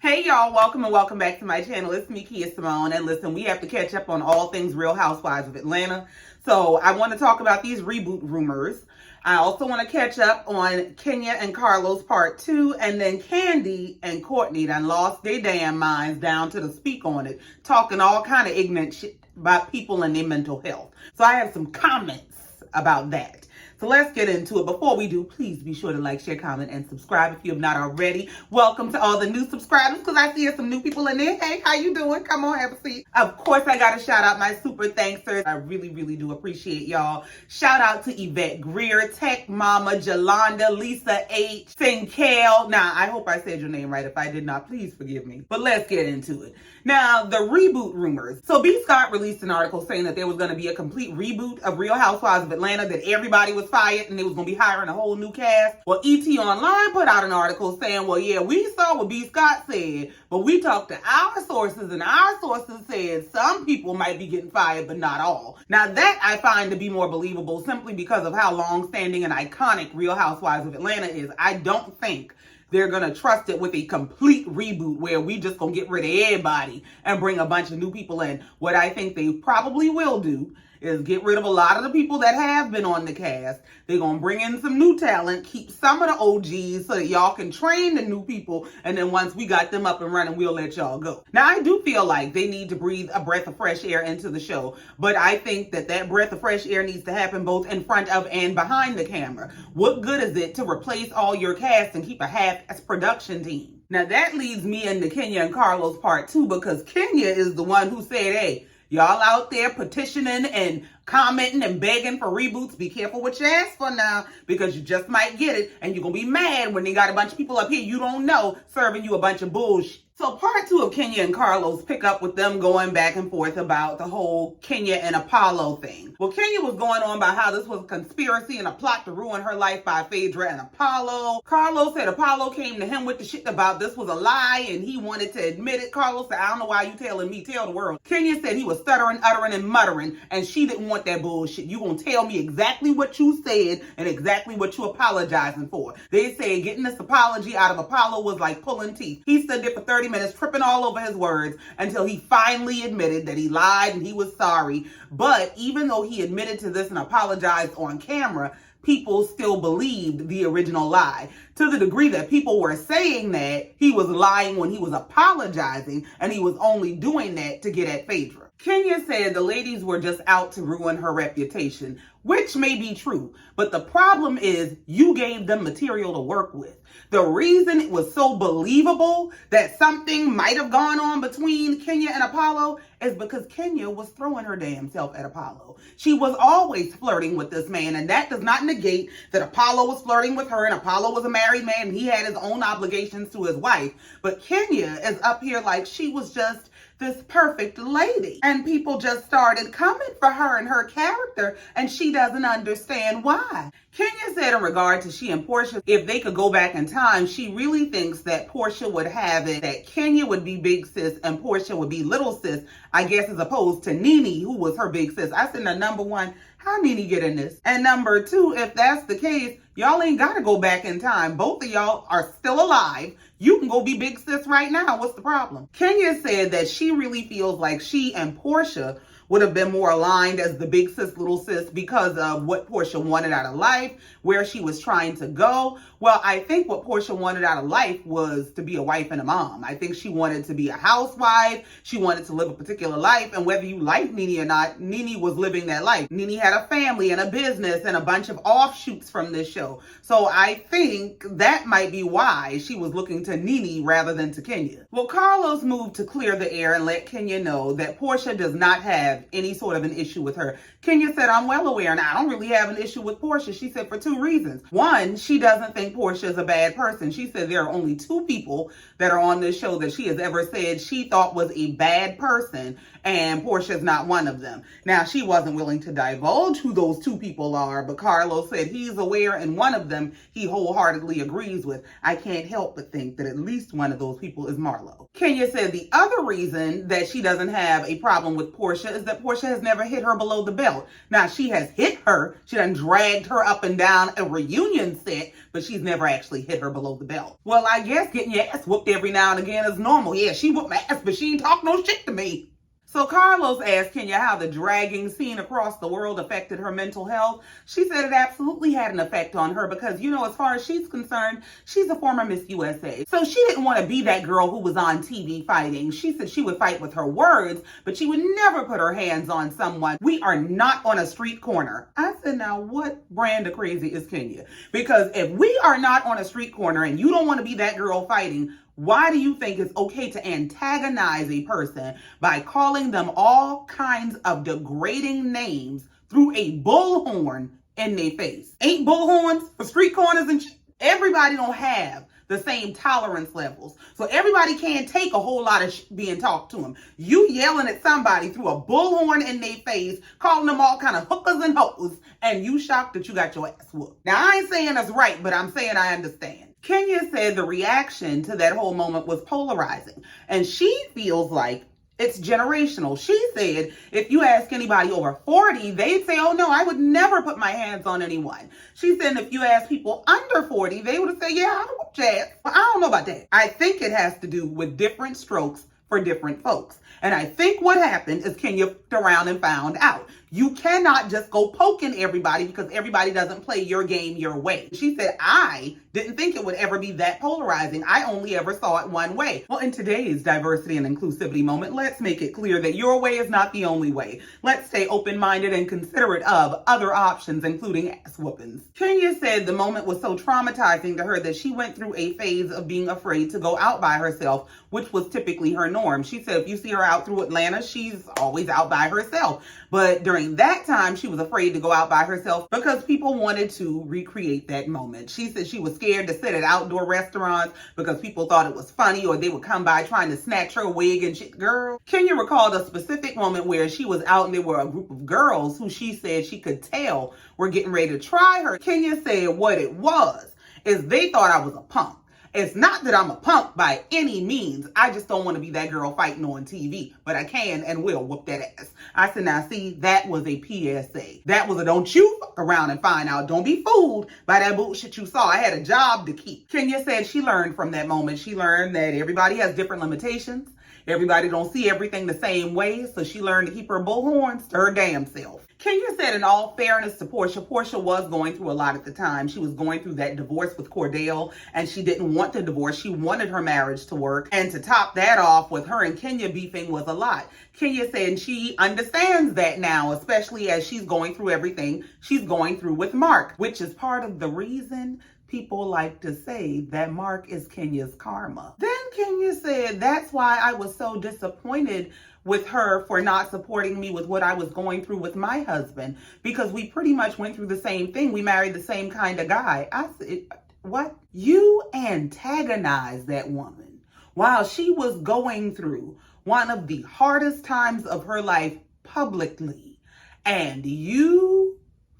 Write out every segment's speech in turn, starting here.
Hey y'all, welcome and welcome back to my channel. It's me, Kia Simone, and listen, we have to catch up on all things Real Housewives of Atlanta. So I want to talk about these reboot rumors. I also want to catch up on Kenya and Carlos part 2, and then Candy and Courtney done lost their damn minds down to the speak on it, talking all kind of ignorant shit about people and their mental health. So I have some comments about that. So let's get into it. Before we do, please be sure to like, share, comment, and subscribe if you have not already. Welcome to all the new subscribers, because I see some new people in there. Hey, how you doing? Come on, have a seat. Of course, I got to shout out my super thanksters. I really do appreciate y'all. Shout out to Yvette Greer, Tech Mama, Jolanda, Lisa H, Sinkale. Now, I hope I said your name right. If I did not, please forgive me. But let's get into it. Now, the reboot rumors. So B. Scott released an article saying that there was going to be a complete reboot of Real Housewives of Atlanta, that everybody was fired and they was going to be hiring a whole new cast. Well, ET Online put out an article saying, well, yeah, we saw what B. Scott said, but we talked to our sources, and our sources said some people might be getting fired, but not all. Now, that I find to be more believable simply because of how long-standing and iconic Real Housewives of Atlanta is. I don't think they're going to trust it with a complete reboot where we just going to get rid of everybody and bring a bunch of new people in. What I think they probably will do is get rid of a lot of the people that have been on the cast. They're going to bring in some new talent, keep some of the OGs so that y'all can train the new people. And then once we got them up and running, we'll let y'all go. Now, I do feel like they need to breathe a breath of fresh air into the show. But I think that that breath of fresh air needs to happen both in front of and behind the camera. What good is it to replace all your cast and keep a half-ass production team? Now, that leads me into Kenya and Carlos part 2, because Kenya is the one who said, hey, y'all out there petitioning and commenting and begging for reboots, be careful what you ask for now, because you just might get it, and you're going to be mad when they got a bunch of people up here you don't know serving you a bunch of bullshit. So part 2 of Kenya and Carlos pick up with them going back and forth about the whole Kenya and Apollo thing. Well, Kenya was going on about how this was a conspiracy and a plot to ruin her life by Phaedra and Apollo. Carlos said Apollo came to him with the shit about this was a lie and he wanted to admit it. Carlos said, I don't know why you telling me, tell the world. Kenya said he was stuttering, uttering, and muttering, and she didn't want that bullshit. You gonna tell me exactly what you said and exactly what you apologizing for. They said getting this apology out of Apollo was like pulling teeth. He stood there for 30 minutes tripping all over his words until he finally admitted that he lied and he was sorry. But even though he admitted to this and apologized on camera, people still believed the original lie, to the degree that people were saying that he was lying when he was apologizing and he was only doing that to get at Phaedra. Kenya said the ladies were just out to ruin her reputation, which may be true, but the problem is you gave them material to work with. The reason it was so believable that something might have gone on between Kenya and Apollo is because Kenya was throwing her damn self at Apollo. She was always flirting with this man, and that does not negate that Apollo was flirting with her, and Apollo was a married man, and he had his own obligations to his wife. But Kenya is up here like she was just this perfect lady, and people just started coming for her and her character, and she doesn't understand why. Kenya said in regard to she and Portia, if they could go back in time, she really thinks that Portia would have it that Kenya would be big sis and Portia would be little sis, I guess, as opposed to Nene, who was her big sis. I said, now, number one, how Nene get in this? And number two, if that's the case, y'all ain't got to go back in time. Both of y'all are still alive. You can go be big sis right now. What's the problem? Kenya said that she really feels like she and Portia would have been more aligned as the big sis, little sis, because of what Portia wanted out of life, where she was trying to go. Well, I think what Portia wanted out of life was to be a wife and a mom. I think she wanted to be a housewife. She wanted to live a particular life. And whether you like Nene or not, Nene was living that life. Nene had a family and a business and a bunch of offshoots from this show. So I think that might be why she was looking to Nene rather than to Kenya. Well, Carlos moved to clear the air and let Kenya know that Portia does not have any sort of an issue with her. Kenya said, I'm well aware, and I don't really have an issue with Portia. She said for 2 reasons. One, she doesn't think Portia is a bad person. She said there are only 2 people that are on this show that she has ever said she thought was a bad person, and Portia is not one of them. Now, she wasn't willing to divulge who those 2 people are, but Carlos said he's aware, and one of them he wholeheartedly agrees with. I can't help but think that at least one of those people is Marlo. Kenya said the other reason that she doesn't have a problem with Portia is that Porsha has never hit her below the belt. Now, she has hit her. She done dragged her up and down a reunion set, but she's never actually hit her below the belt. Well, I guess getting your ass whooped every now and again is normal. Yeah, she whooped my ass, but she ain't talk no shit to me. So Carlos asked Kenya how the dragging scene across the world affected her mental health. She said it absolutely had an effect on her because, you know, as far as she's concerned, she's a former Miss USA. So she didn't want to be that girl who was on TV fighting. She said she would fight with her words, but she would never put her hands on someone. We are not on a street corner. I said, now what brand of crazy is Kenya? Because if we are not on a street corner and you don't want to be that girl fighting, why do you think it's okay to antagonize a person by calling them all kinds of degrading names through a bullhorn in their face? Ain't bullhorns for street corners and shit? Everybody don't have the same tolerance levels. So everybody can't take a whole lot of being talked to them. You yelling at somebody through a bullhorn in their face, calling them all kind of hookers and hoes, and you shocked that you got your ass whooped. Now, I ain't saying that's right, but I'm saying I understand. Kenya said the reaction to that whole moment was polarizing, and she feels like it's generational. She said if you ask anybody over 40, they'd say, oh no, I would never put my hands on anyone. She said if you ask people under 40, they would say, yeah, I don't whoop your ass. Well, I don't know about that. I think it has to do with different strokes for different folks. And I think what happened is Kenya looked around and found out. You cannot just go poking everybody because everybody doesn't play your game your way. She said, I didn't think it would ever be that polarizing. I only ever saw it one way. Well, in today's diversity and inclusivity moment, let's make it clear that your way is not the only way. Let's stay open-minded and considerate of other options, including ass whoopings. Kenya said the moment was so traumatizing to her that she went through a phase of being afraid to go out by herself, which was typically her norm. She said if you see her out through Atlanta, she's always out by herself. But during that time, she was afraid to go out by herself because people wanted to recreate that moment. She said she was scared to sit at outdoor restaurants because people thought it was funny or they would come by trying to snatch her wig and shit. Girl, Kenya recalled a specific moment where she was out and there were a group of girls who she said she could tell were getting ready to try her. Kenya said what it was is they thought I was a punk. It's not that I'm a punk by any means. I just don't want to be that girl fighting on TV. But I can and will whoop that ass. I said, now see, that was a PSA. That was a don't you fuck around and find out. Don't be fooled by that bullshit you saw. I had a job to keep. Kenya said she learned from that moment. She learned that everybody has different limitations. Everybody don't see everything the same way. So she learned to keep her bullhorns to her damn self. Kenya said in all fairness to Porsha was going through a lot at the time. She was going through that divorce with Cordell and she didn't want the divorce. She wanted her marriage to work. And to top that off with her and Kenya beefing was a lot. Kenya said she understands that now, especially as she's going through everything she's going through with Mark, which is part of the reason people like to say that Mark is Kenya's karma. Then Kenya said that's why I was so disappointed with her for not supporting me with what I was going through with my husband, because we pretty much went through the same thing. We married the same kind of guy. I said, what? You antagonized that woman while she was going through one of the hardest times of her life publicly. And you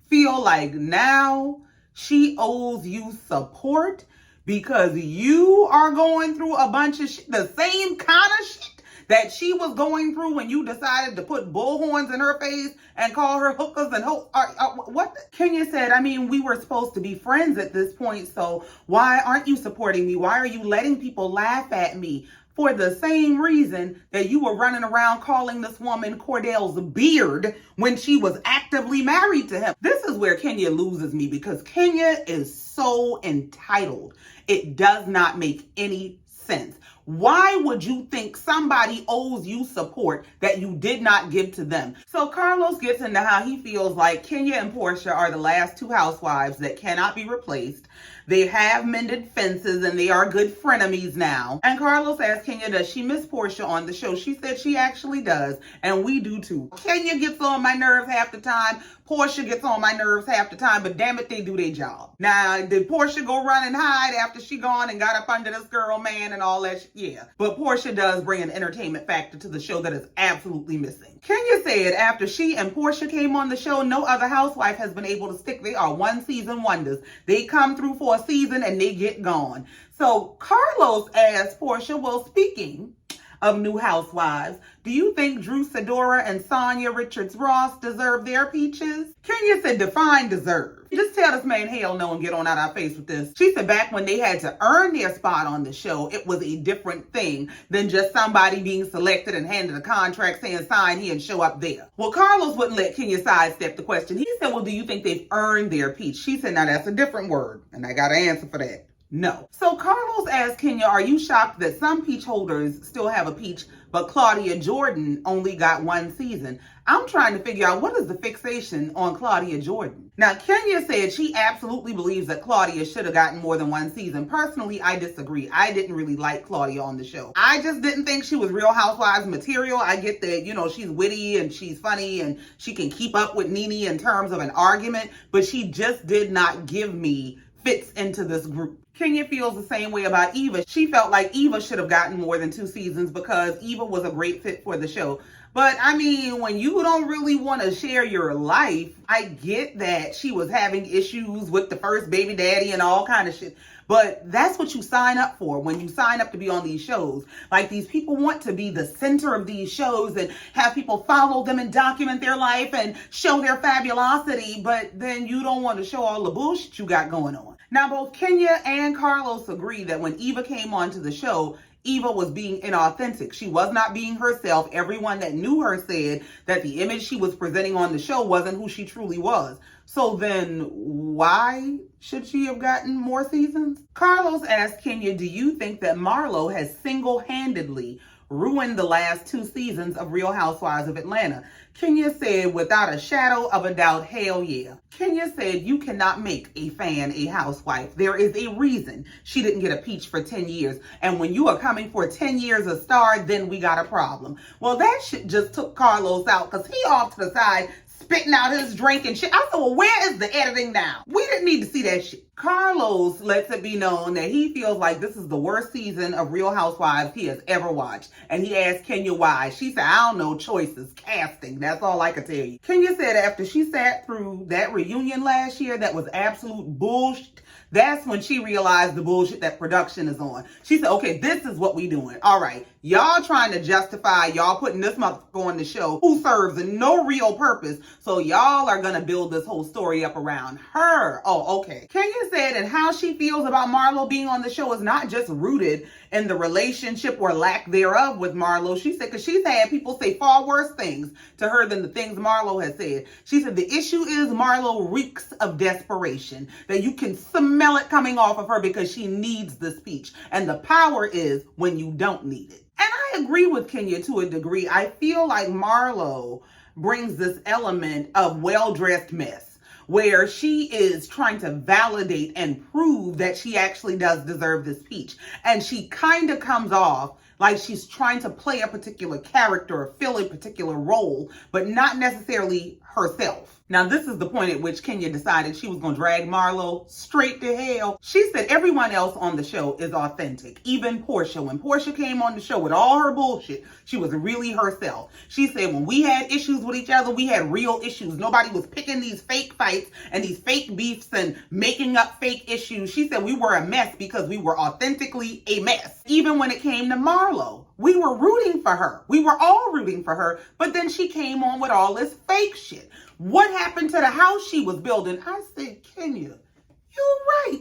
feel like now she owes you support because you are going through a bunch of shit, the same kind of shit that she was going through when you decided to put bullhorns in her face and call her hookers and what? Kenya said, I mean, we were supposed to be friends at this point, so why aren't you supporting me? Why are you letting people laugh at me? For the same reason that you were running around calling this woman Cordell's beard when she was actively married to him. This is where Kenya loses me because Kenya is so entitled. It does not make any sense. Why would you think somebody owes you support that you did not give to them? So Carlos gets into how he feels like Kenya and Porsha are the last two housewives that cannot be replaced. They have mended fences and they are good frenemies now. And Carlos asked Kenya, does she miss Porsha on the show? She said she actually does. And we do too. Kenya gets on my nerves half the time. Porsha gets on my nerves half the time, but damn it, they do their job. Now, did Porsha go run and hide after she gone and got up under this girl, man, and all that shit? Yeah. But Porsha does bring an entertainment factor to the show that is absolutely missing. Kenya said after she and Porsha came on the show, no other housewife has been able to stick. They are one season wonders. They come through for a season and they get gone. So Carlos asked Porsha, well, speaking of New Housewives. Do you think Drew Sidora and Sonia Richards-Ross deserve their peaches? Kenya said, define deserve. Just tell this man hell no and get on out our face with this. She said back when they had to earn their spot on the show, it was a different thing than just somebody being selected and handed a contract saying sign here and show up there. Well, Carlos wouldn't let Kenya sidestep the question. He said, well, do you think they've earned their peach? She said, now that's a different word, and I got an answer for that. No. So Carlos asked Kenya, are you shocked that some peach holders still have a peach, but Claudia Jordan only got one season? I'm trying to figure out what is the fixation on Claudia Jordan. Now, Kenya said she absolutely believes that Claudia should have gotten more than one season. Personally, I disagree. I didn't really like Claudia on the show. I just didn't think she was Real Housewives material. I get that, you know, she's witty and she's funny and she can keep up with Nene in terms of an argument, but she just did not give me fits into this group. Kenya feels the same way about Eva. She felt like Eva should have gotten more than 2 seasons because Eva was a great fit for the show. But I mean, when you don't really want to share your life, I get that she was having issues with the first baby daddy and all kind of shit. But that's what you sign up for when you sign up to be on these shows. Like, these people want to be the center of these shows and have people follow them and document their life and show their fabulosity, but then you don't want to show all the bullshit you got going on. Now, both Kenya and Carlos agree that when Eva came onto the show, Eva was being inauthentic. She was not being herself. Everyone that knew her said that the image she was presenting on the show wasn't who she truly was. So then why should she have gotten more seasons? Carlos asked Kenya, do you think that Marlo has single-handedly ruined the last 2 seasons of Real Housewives of Atlanta? Kenya said, without a shadow of a doubt, hell yeah. Kenya said, you cannot make a fan a housewife. There is a reason she didn't get a peach for 10 years. And when you are coming for 10 years a star, then we got a problem. Well, that shit just took Carlos out because he off to the side spitting out his drink and shit. I said, well, where is the editing now? We didn't need to see that shit. Carlos lets it be known that he feels like this is the worst season of Real Housewives he has ever watched. And he asked Kenya why. She said, I don't know, choices, casting. That's all I can tell you. Kenya said after she sat through that reunion last year that was absolute bullshit, that's when she realized the bullshit that production is on. She said, okay, this is what we doing. All right, y'all trying to justify y'all putting this motherfucker on the show who serves no real purpose. So y'all are going to build this whole story up around her. Oh, okay. Kenya said, and how she feels about Marlo being on the show is not just rooted in the relationship or lack thereof with Marlo. She said, because she's had people say far worse things to her than the things Marlo has said. She said, the issue is Marlo reeks of desperation, that you can smell it coming off of her because she needs the speech. And the power is when you don't need it. And I agree with Kenya to a degree. I feel like Marlo brings this element of well-dressed mess, where she is trying to validate and prove that she actually does deserve this peach. And she kind of comes off like she's trying to play a particular character or fill a particular role, but not necessarily herself. Now, this is the point at which Kenya decided she was going to drag Marlo straight to hell. She said everyone else on the show is authentic, even Portia. When Portia came on the show with all her bullshit, she was really herself. She said when we had issues with each other, we had real issues. Nobody was picking these fake fights and these fake beefs and making up fake issues. She said we were a mess because we were authentically a mess. Even when it came to Marlo, we were rooting for her. We were all rooting for her, but then she came on with all this fake shit. What happened to the house she was building? I said, Kenya, you're right.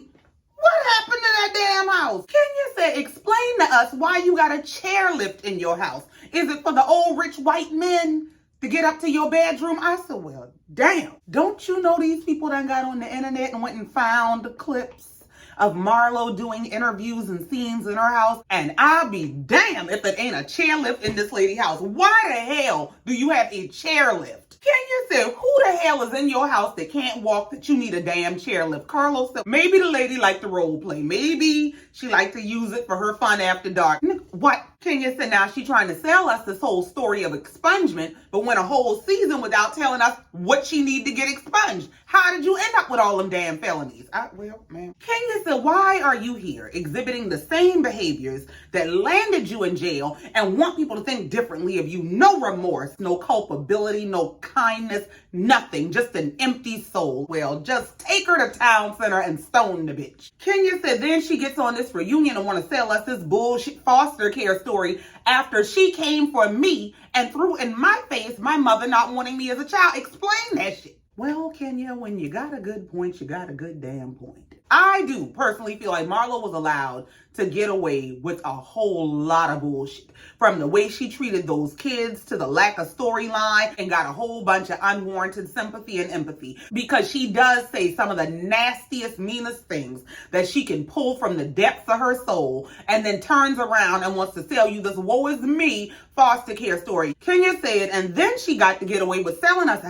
What happened to that damn house? Kenya said, explain to us why you got a chairlift in your house. Is it for the old rich white men to get up to your bedroom? I said, well, damn. Don't you know these people done got on the internet and went and found the clips of Marlo doing interviews and scenes in her house? And I'll be damned if it ain't a chairlift in this lady's house. Why the hell do you have a chairlift? Kenya said, who the hell is in your house that can't walk that you need a damn chairlift? Carlos said, maybe the lady liked to role play. Maybe she liked to use it for her fun after dark. What? Kenya said, now she trying to sell us this whole story of expungement, but went a whole season without telling us what she need to get expunged. How did you end up with all them damn felonies? Well, man. Kenya said, why are you here exhibiting the same behaviors that landed you in jail and want people to think differently of you? No remorse, no culpability, no kindness, nothing, just an empty soul. Well, just take her to town center and stone the bitch. Kenya said then she gets on this reunion and want to sell us this bullshit foster care story story after she came for me and threw in my face my mother not wanting me as a child. Explain that shit. Well, Kenya, when you got a good point, you got a good damn point. I do personally feel like Marlo was allowed to get away with a whole lot of bullshit. From the way she treated those kids to the lack of storyline and got a whole bunch of unwarranted sympathy and empathy. Because she does say some of the nastiest, meanest things that she can pull from the depths of her soul and then turns around and wants to sell you this woe is me foster care story. Kenya said, and then she got to get away with selling us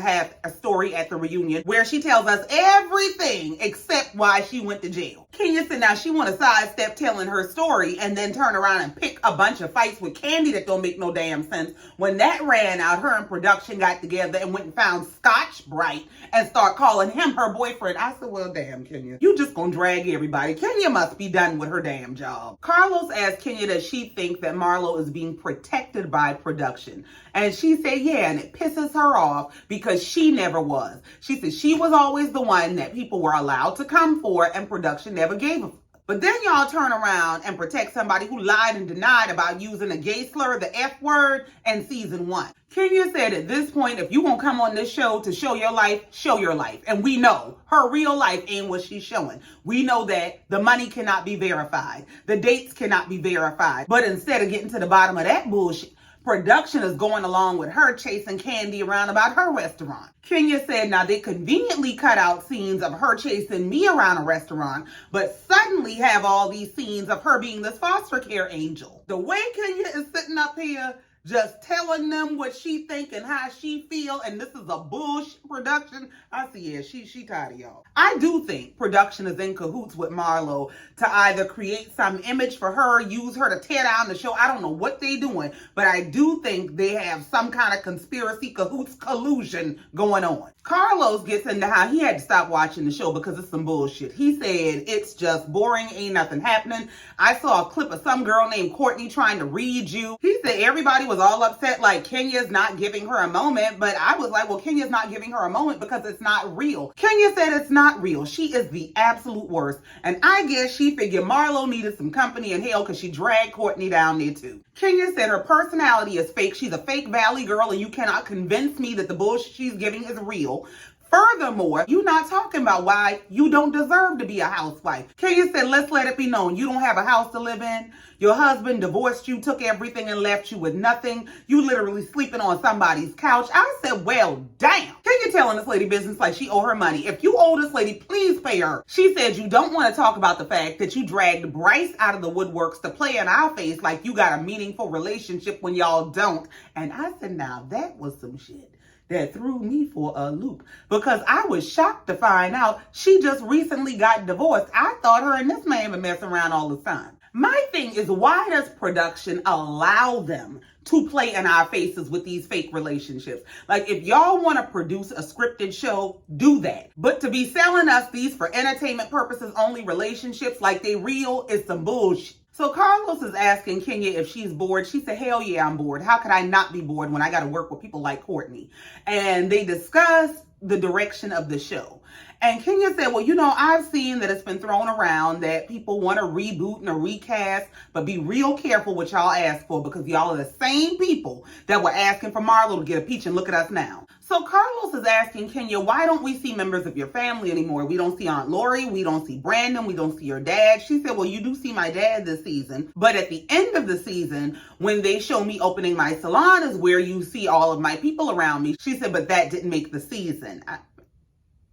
a story at the reunion where she tells us everything except why she went to jail. Kenya said now she want to sidestep telling her story and then turn around and pick a bunch of fights with Candy that don't make no damn sense. When that ran out, her and production got together and went and found Scotch Bright and start calling him her boyfriend. I said, well, damn, Kenya, you just gonna drag everybody. Kenya must be done with her damn job. Carlos asked Kenya that she think that Marlo is being protected by production. And she said, yeah, and it pisses her off because she never was. She said she was always the one that people were allowed to come for and production never gave a. But then y'all turn around and protect somebody who lied and denied about using a gay slur, the F word, in season 1. Kenya said at this point, if you won't come on this show to show your life, show your life. And we know her real life ain't what she's showing. We know that the money cannot be verified. The dates cannot be verified. But instead of getting to the bottom of that bullshit, production is going along with her chasing Candy around about her restaurant. Kenya said now they conveniently cut out scenes of her chasing me around a restaurant, but suddenly have all these scenes of her being this foster care angel. The way Kenya is sitting up here just telling them what she think and how she feel, and this is a bullshit production. I see, yeah, she tired of y'all. I do think production is in cahoots with Marlo to either create some image for her, use her to tear down the show. I don't know what they doing, but I do think they have some kind of conspiracy, cahoots, collusion going on. Carlos gets into how he had to stop watching the show because it's some bullshit. He said, it's just boring, ain't nothing happening. I saw a clip of some girl named Courtney trying to read you. He said everybody was all upset like Kenya's not giving her a moment, but I was like, well, Kenya's not giving her a moment because it's not real. Kenya said it's not real. She is the absolute worst. And I guess she figured Marlo needed some company in hell because she dragged Courtney down there too. Kenya said her personality is fake. She's a fake valley girl and you cannot convince me that the bullshit she's giving is real. Furthermore, you're not talking about why you don't deserve to be a housewife. Kenya said, let's let it be known. You don't have a house to live in. Your husband divorced you, took everything and left you with nothing. You literally sleeping on somebody's couch. I said, well, damn. Kenya telling this lady business like she owe her money. If you owe this lady, please pay her. She said you don't want to talk about the fact that you dragged Bryce out of the woodworks to play in our face like you got a meaningful relationship when y'all don't. And I said, now that was some shit that threw me for a loop because I was shocked to find out she just recently got divorced. I thought her and this man been messing around all the time. My thing is, why does production allow them to play in our faces with these fake relationships? Like, if y'all want to produce a scripted show, do that. But to be selling us these for entertainment purposes only relationships like they real is some bullshit. So Carlos is asking Kenya if she's bored. She said, hell yeah, I'm bored. How could I not be bored when I got to work with people like Courtney? And they discussed the direction of the show. And Kenya said, well, you know, I've seen that it's been thrown around that people want to reboot and a recast, but be real careful what y'all ask for because y'all are the same people that were asking for Marlo to get a peach and look at us now. So Carlos is asking Kenya, why don't we see members of your family anymore? We don't see Aunt Lori, we don't see Brandon, we don't see your dad. She said, well, you do see my dad this season, but at the end of the season, when they show me opening my salon is where you see all of my people around me. She said, but that didn't make the season.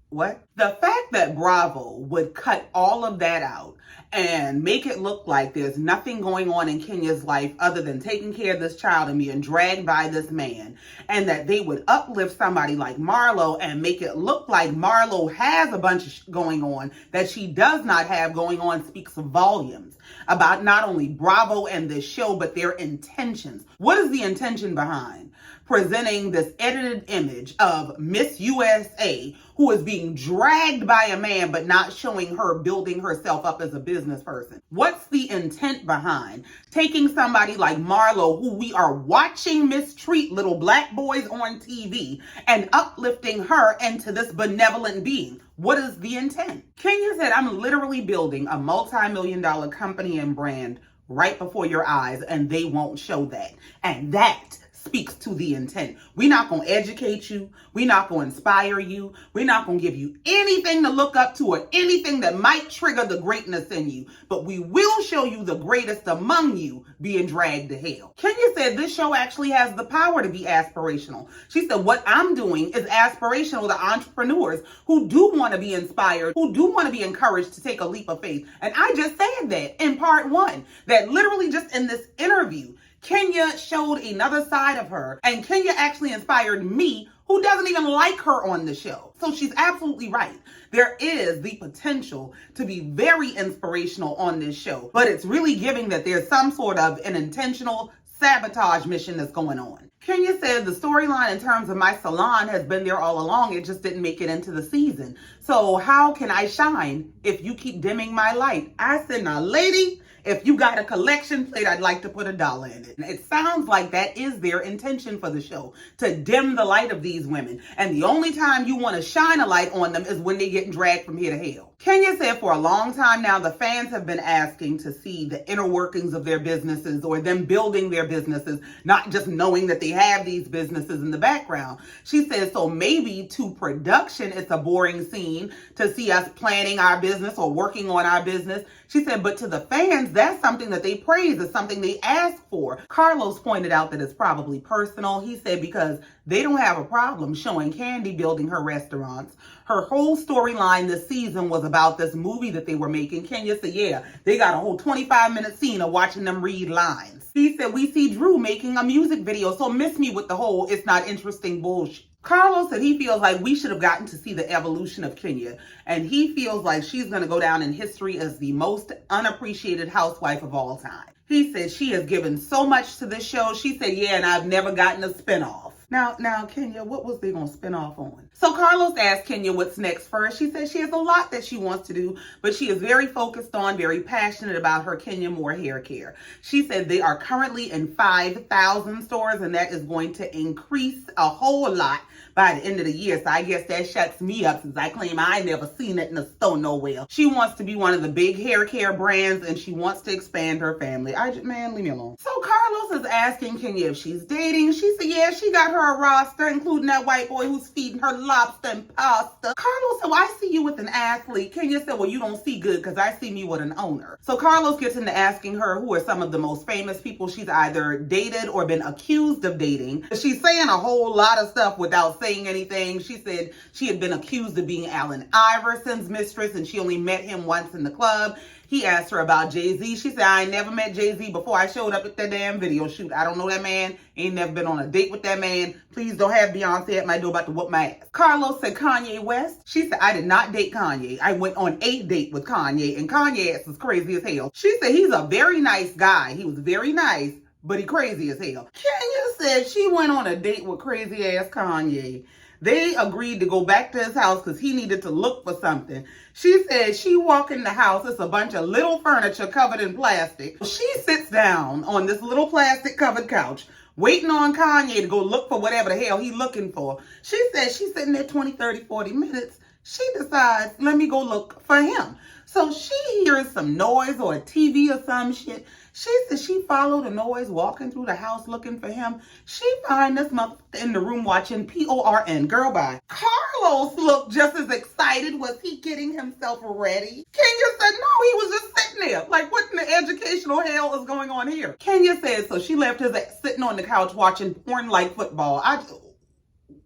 What? The fact that Bravo would cut all of that out and make it look like there's nothing going on in Kenya's life other than taking care of this child and being dragged by this man, and that they would uplift somebody like Marlo and make it look like Marlo has a bunch going on that she does not have going on, speaks volumes about not only Bravo and this show, but their intentions. What is the intention behind presenting this edited image of Miss USA who is being dragged by a man but not showing her building herself up as a business person? What's the intent behind taking somebody like Marlo, who we are watching mistreat little black boys on TV, and uplifting her into this benevolent being? What is the intent? Kenya said, I'm literally building a multi-million-dollar company and brand right before your eyes, and they won't show that. And that speaks to the intent. We're not going to educate you. We're not going to inspire you. We're not going to give you anything to look up to or anything that might trigger the greatness in you. But we will show you the greatest among you being dragged to hell. Kenya said this show actually has the power to be aspirational. She said, what I'm doing is aspirational to entrepreneurs who do want to be inspired, who do want to be encouraged to take a leap of faith. And I just said that in part one, that literally just in this interview, Kenya showed another side of her, and Kenya actually inspired me, who doesn't even like her on the show. So she's absolutely right. There is the potential to be very inspirational on this show, but it's really giving that there's some sort of an intentional sabotage mission that's going on. Kenya said the storyline in terms of my salon has been there all along. It just didn't make it into the season. So how can I shine if you keep dimming my light? I said, now, lady, if you got a collection plate, I'd like to put $1 in it. It sounds like that is their intention for the show, to dim the light of these women. And the only time you want to shine a light on them is when they're getting dragged from here to hell. Kenya said for a long time now, the fans have been asking to see the inner workings of their businesses or them building their businesses, not just knowing that they have these businesses in the background. She says, so maybe to production, it's a boring scene to see us planning our business or working on our business. She said, but to the fans, that's something that they praise. It's something they ask for. Carlos pointed out that it's probably personal. He said because they don't have a problem showing Kandi building her restaurants. Her whole storyline this season was about this movie that they were making. Kenya said, yeah, they got a whole 25-minute scene of watching them read lines. He said, we see Drew making a music video, so miss me with the whole it's not interesting bullshit. Carlos said he feels like we should have gotten to see the evolution of Kenya, and he feels like she's going to go down in history as the most unappreciated housewife of all time. He said she has given so much to this show. She said, yeah, and I've never gotten a spinoff. Now, Kenya, what was they going to spin off on? So Carlos asked Kenya what's next for her. She said she has a lot that she wants to do, but she is very focused on, very passionate about her Kenya Moore hair care. She said they are currently in 5,000 stores, and that is going to increase a whole lot by the end of the year. So I guess that shuts me up since I claim I never seen it in the store nowhere. She wants to be one of the big hair care brands, and she wants to expand her family. Man, leave me alone. So Carlos is asking Kenya if she's dating. She said, yeah, she got her a roster, including that white boy who's feeding her lobster and pasta. Carlos said, well, I see you with an athlete. Kenya said, well, you don't see good because I see me with an owner. So Carlos gets into asking her who are some of the most famous people she's either dated or been accused of dating. She's saying a whole lot of stuff without saying anything. She said she had been accused of being Allen Iverson's mistress and she only met him once in the club. He asked her about Jay-Z. She said, I ain't never met Jay-Z before I showed up at that damn video shoot. I don't know that man. Ain't never been on a date with that man. Please don't have Beyonce at my door about to whoop my ass. Carlos said Kanye West. She said, I did not date Kanye. I went on a date with Kanye, and Kanye ass is crazy as hell. She said he's a very nice guy. He was very nice, but he crazy as hell. Kenya said she went on a date with crazy ass Kanye. They agreed to go back to his house because he needed to look for something. She said she walked in the house. It's a bunch of little furniture covered in plastic. She sits down on this little plastic covered couch, waiting on Kanye to go look for whatever the hell he's looking for. She said she's sitting there 20, 30, 40 minutes. She decides, let me go look for him. So she hears some noise or a TV or some shit. She said she followed the noise walking through the house looking for him. She find this motherfucker in the room watching PORN. Girl, bye. Carlos looked just as excited. Was he getting himself ready? Kenya said, no, he was just sitting there. Like, what in the educational hell is going on here? Kenya said, so she left his ass sitting on the couch watching porn like football.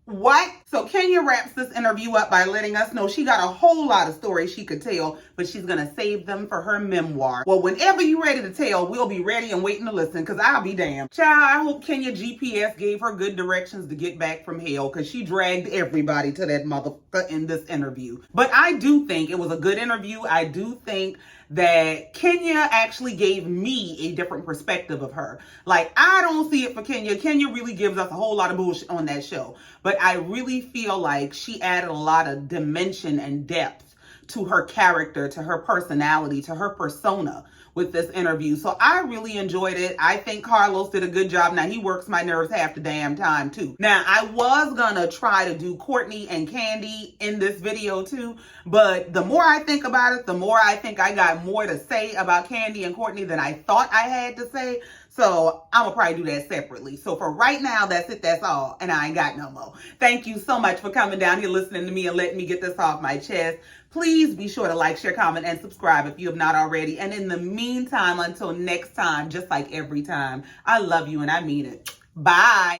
What? So Kenya wraps this interview up by letting us know she got a whole lot of stories she could tell, but she's going to save them for her memoir. Well, whenever you're ready to tell, we'll be ready and waiting to listen, because I'll be damned. Child, I hope Kenya GPS gave her good directions to get back from hell, because she dragged everybody to that motherfucker in this interview. But I do think it was a good interview. I do think that Kenya actually gave me a different perspective of her. Like, I don't see it for Kenya. Kenya really gives us a whole lot of bullshit on that show. But I really feel like she added a lot of dimension and depth to her character, to her personality, to her persona with this interview. So I really enjoyed it. I think Carlos did a good job. Now, he works my nerves half the damn time too. Now, I was gonna try to do Courtney and Kandi in this video too, but the more I think about it, the more I think I got more to say about Kandi and Courtney than I thought I had to say. So I'm gonna probably do that separately. So for right now, that's it, that's all. And I ain't got no more. Thank you so much for coming down here, listening to me, and letting me get this off my chest. Please be sure to like, share, comment, and subscribe if you have not already. And in the meantime, until next time, just like every time, I love you and I mean it. Bye.